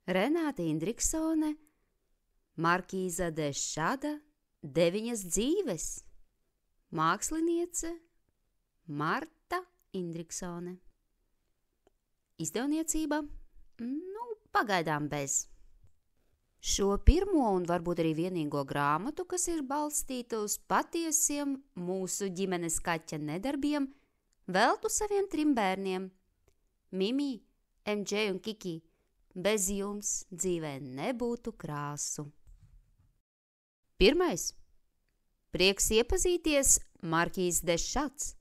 Renāte Indriksone, Markīza de Šada, 9 dzīves, māksliniece Marta Indriksone. Izdevniecība? Pagaidām bez. Šo pirmo un varbūt arī vienīgo grāmatu, kas ir balstīta uz patiesiem mūsu ģimenes kaķa nedarbiem, veltu saviem 3 bērniem – Mimi, MJ un Kiki. Bez jums dzīvē nebūtu krāsu. 1. Prieks iepazīties Markīz de Šads,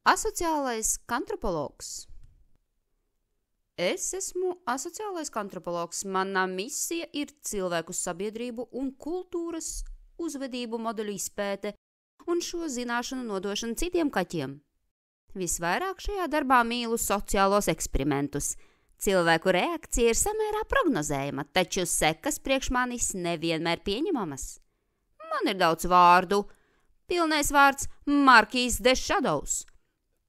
asociālais antropologs. Es esmu asociālais antropologs. Mana misija ir cilvēku sabiedrību un kultūras uzvedību modeļu izpēte un šo zināšanu nodošana citiem kaķiem. Visvairāk šajā darbā mīlu sociālos eksperimentus. Cilvēku reakcija ir samērā prognozējama, taču sekas priekš manis nevienmēr pieņemamas. Man ir daudz vārdu. Pilnais vārds Markīz de Šados.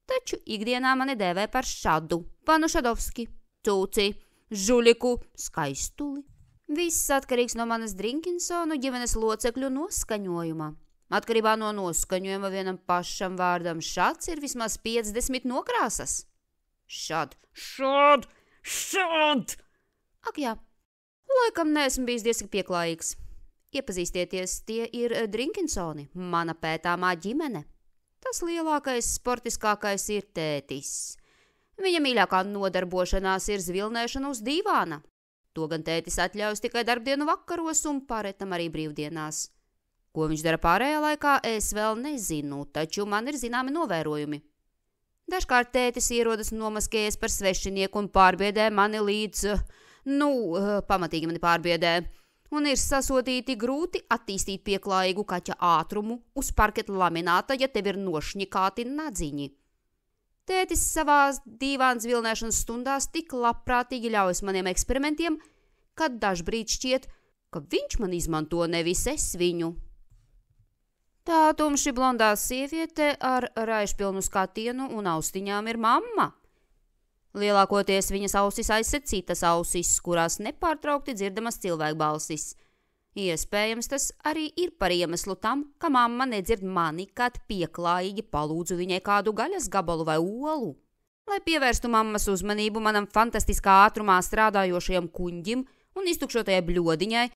Taču ikdienā mani dēvē par Šadu, Panu Šadovski, Cūci, Žuļiku, Skaistuli. Viss atkarīgs no manas Drinkinsonu ģimenes locekļu noskaņojuma. Atkarībā no noskaņojuma vienam pašam vārdam Šads ir vismaz 50 nokrāsas. Šad! Ak jā, laikam neesmu bijis diezgan pieklājīgs. Iepazīstieties, tie ir Drinkinsoni, mana pētāmā ģimene. Tas lielākais, sportiskākais ir tētis. Viņa mīļākā nodarbošanās ir zvilnēšana uz dīvāna. To gan tētis atļaus tikai darbdienu vakaros un pārētam arī brīvdienās. Ko viņš dara pārējā laikā, es vēl nezinu, taču man ir zināmi novērojumi. Dažkārt tētis ierodas nomaskējies par svešinieku un pārbiedē mani līdz, pamatīgi mani pārbiedē. Un ir sasodīti grūti attīstīt pieklājīgu kaķa ātrumu uz parketa lamināta, ja tev ir nošņikāti nadziņi. Tētis savās dīvāna zvilnēšanas stundās tik labprātīgi ļaujas maniem eksperimentiem, kad dažbrīd šķiet, ka viņš man izmanto, nevis es viņu. Tā tumši blondā sieviete ar raišpilnu skatienu un austiņām ir mamma. Lielākoties viņas ausis aizsed citas ausis, kurās nepārtraukti dzirdamas cilvēku balsis. Iespējams, tas arī ir par iemeslu tam, ka mamma nedzird mani, kad pieklājīgi palūdzu viņai kādu gaļas gabalu vai olu. Lai pievērstu mammas uzmanību manam fantastiskā ātrumā strādājošajam kuņģim un iztukšotajai bļodiņai,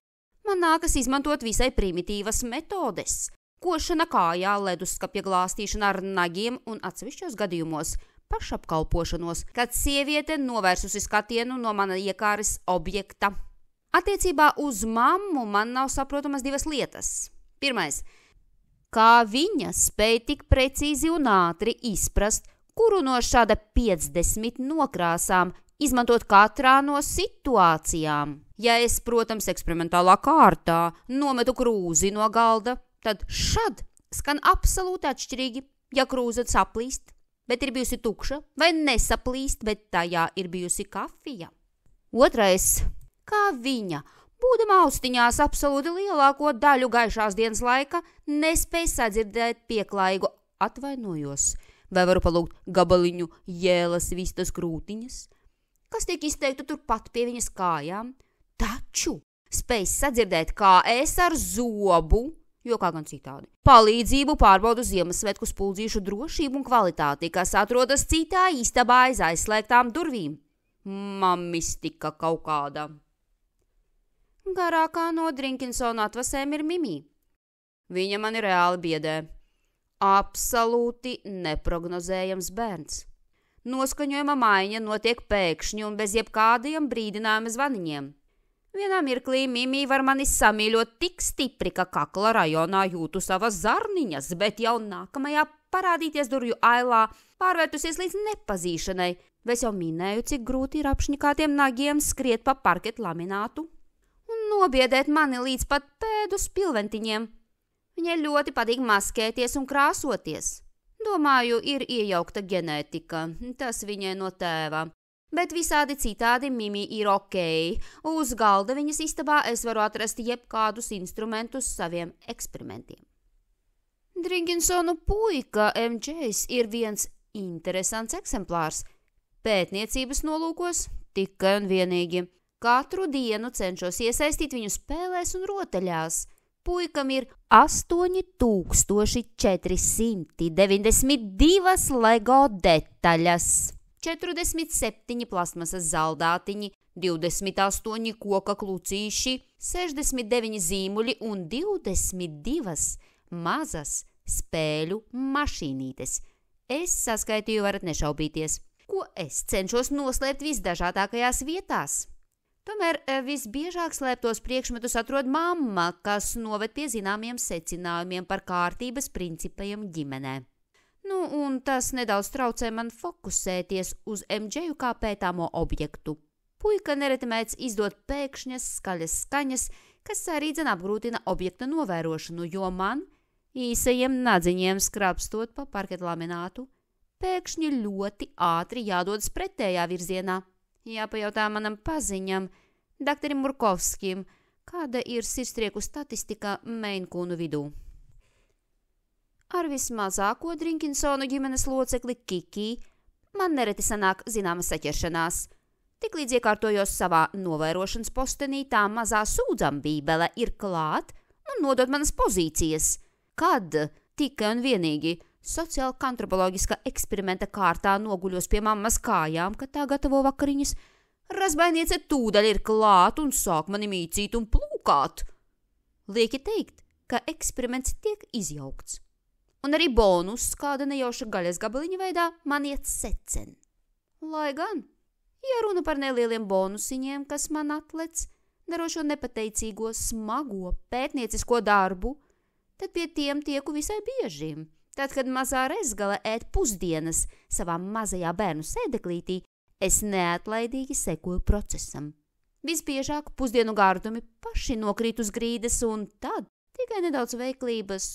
man nākas izmantot visai primitīvas metodes. Košana kājā, leduskapja glāstīšana ar nagiem un atsevišķos gadījumos pašapkalpošanos, kad sieviete novērsusi skatienu no mana iekāres objekta. Attiecībā uz mammu man nav saprotamas 2 lietas. 1. Kā viņa spēj tik precīzi un ātri izprast, kuru no šāda 50 nokrāsām izmantot katrā no situācijām. Ja es, protams, eksperimentālā kārtā nometu krūzi no galda, tad šad skan absolūti atšķirīgi, ja krūze saplīst, bet ir bijusi tukša, vai nesaplīst, bet tajā ir bijusi kafija. 2. Kā viņa, būdama austiņās absolūti lielāko daļu gaišās dienas laika, nespēj sadzirdēt pieklājīgu atvainojos, vai varu palūgt gabaliņu jēlas vistas krūtiņas, kas tiek izteikta turpat pie viņas kājām, taču spēj sadzirdēt, kā es ar zobu, jo kā gan citādi, palīdzību pārbaudu Ziemassvētku spuldzīšu drošību un kvalitāti, kas atrodas citā istabā aiz aizslēgtām durvīm. Mamistika kaut kāda. Garākā no Drinkinsona atvasēm ir Mimi. Viņa mani reāli biedē. Absolūti neprognozējams bērns. Noskaņojuma maiņa notiek pēkšņi un bez jebkādiem brīdinājuma zvaniņiem. Vienā mirklī Mimi var mani samīļot tik stipri, ka kakla rajonā jūtu savas zarniņas, bet jau nākamajā parādīties durvju ailā pārvērtusies līdz nepazīšanai. Es jau minēju, cik grūti ir apšņikātiem nagiem skriet pa parketu laminātu un nobiedēt mani līdz pat pēdu spilventiņiem. Viņai ļoti patīk maskēties un krāsoties. Domāju, ir iejaukta ģenētika, tas viņai no tēva. Bet visādi citādi Mimi ir ok. Uz galda viņas istabā es varu atrast jebkādus instrumentus saviem eksperimentiem. Drinkinsonu puika MJs ir viens interesants eksemplārs. Pētniecības nolūkos tikai un vienīgi. Katru dienu cenšos iesaistīt viņu spēlēs un rotaļās. Puikam ir 8492 LEGO detaļas, 47 plasmasas zaldātiņi, 28 koka klucīši, 69 zīmuļi un 22 mazas spēļu mašīnītes. Es saskaitīju, varat nešaubīties, ko es cenšos noslēpt visdažādākajās vietās. Tomēr visbiežāk slēptos priekšmetus atrod mamma, kas noved pie zināmiem secinājumiem par kārtības principiem ģimenē. Un tas nedaudz traucē man fokusēties uz MJ kā pētāmo objektu. Puika nereti mēdz izdot pēkšņas skaļas skaņas, kas arī apgrūtina objekta novērošanu, jo man, īsajiem nadziņiem skrapstot pa parketlaminātu, pēkšņi ļoti ātri jādodas pretējā virzienā. Jāpajautā manam paziņam, doktorim Murkovskim, kāda ir sirdstrieku statistika Meinkūnu vidū. Ar vismazāko Drinkinsonu ģimenes locekli Kiki man nereti sanāk zināma saķeršanās. Tiklīdz iekārtojos savā novērošanas postenī, tā mazā sūdzambībele ir klāt un nodot manas pozīcijas, kad tikai un vienīgi sociāla antropoloģiska eksperimenta kārtā noguļos pie mammas kājām, kad tā gatavo vakariņas. Razbainiece tūdaļ ir klāt un sāk mani mīcīt un plūkāt. Lieki teikt, ka eksperiments tiek izjaukts. Un arī bonus, kāda nejauša gaļas gabaliņa veidā, man iet secen. Lai gan, ja runa par nelieliem bonusiņiem, kas man atlec, darošo nepateicīgo, smago, pētniecisko darbu, tad pie tiem tieku visai bieži. Tad, kad mazā rezgale ēd pusdienas savā mazajā bērnu sēdeklītī, es neatlaidīgi sekoju procesam. Visbiežāk pusdienu gardumi paši nokrīt uz grīdas un tad tikai nedaudz veiklības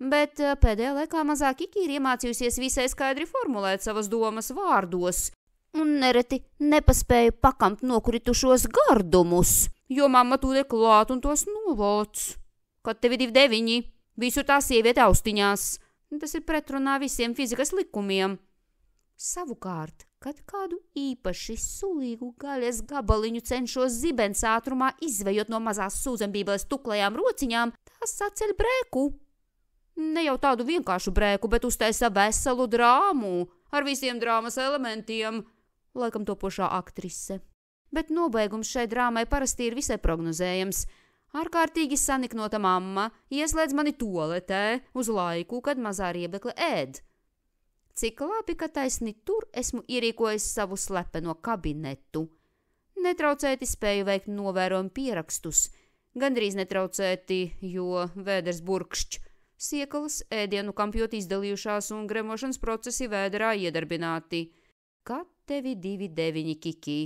Bet pēdējā laikā mazā Kiki ir iemācījusies visai skaidri formulēt savas domas vārdos un nereti nepaspēju pakamt nokritušos gardumus, jo mamma tūdē klāt un tos novāc. Kad tev ir 29, visur tā sieviete austiņās. Tas ir pretrunā visiem fizikas likumiem. Savukārt, kad kādu īpaši sulīgu gaļas gabaliņu cenšos zibens ātrumā izvejot no mazās sūdzambībeles tuklajām rociņām, tās saceļ brēku. Ne jau tādu vienkāršu brēku, bet uztaisa veselu drāmu ar visiem drāmas elementiem, laikam topošā aktrise. Bet nobeigums šai drāmai parasti ir visai prognozējams. Ārkārtīgi saniknota mamma ieslēdz mani toaletē uz laiku, kad mazā riebekle ēd. Cik labi, ka taisni tur esmu ierīkojis savu slepeno kabinetu. Netraucēti spēju veikt novērojumu pierakstus. Gandrīz netraucēti, jo vēders burkšķ, siekalas ēdienu kampjot izdalījušās un gremošanas procesi vēderā iedarbināti. Kad tevi 29 Kiki?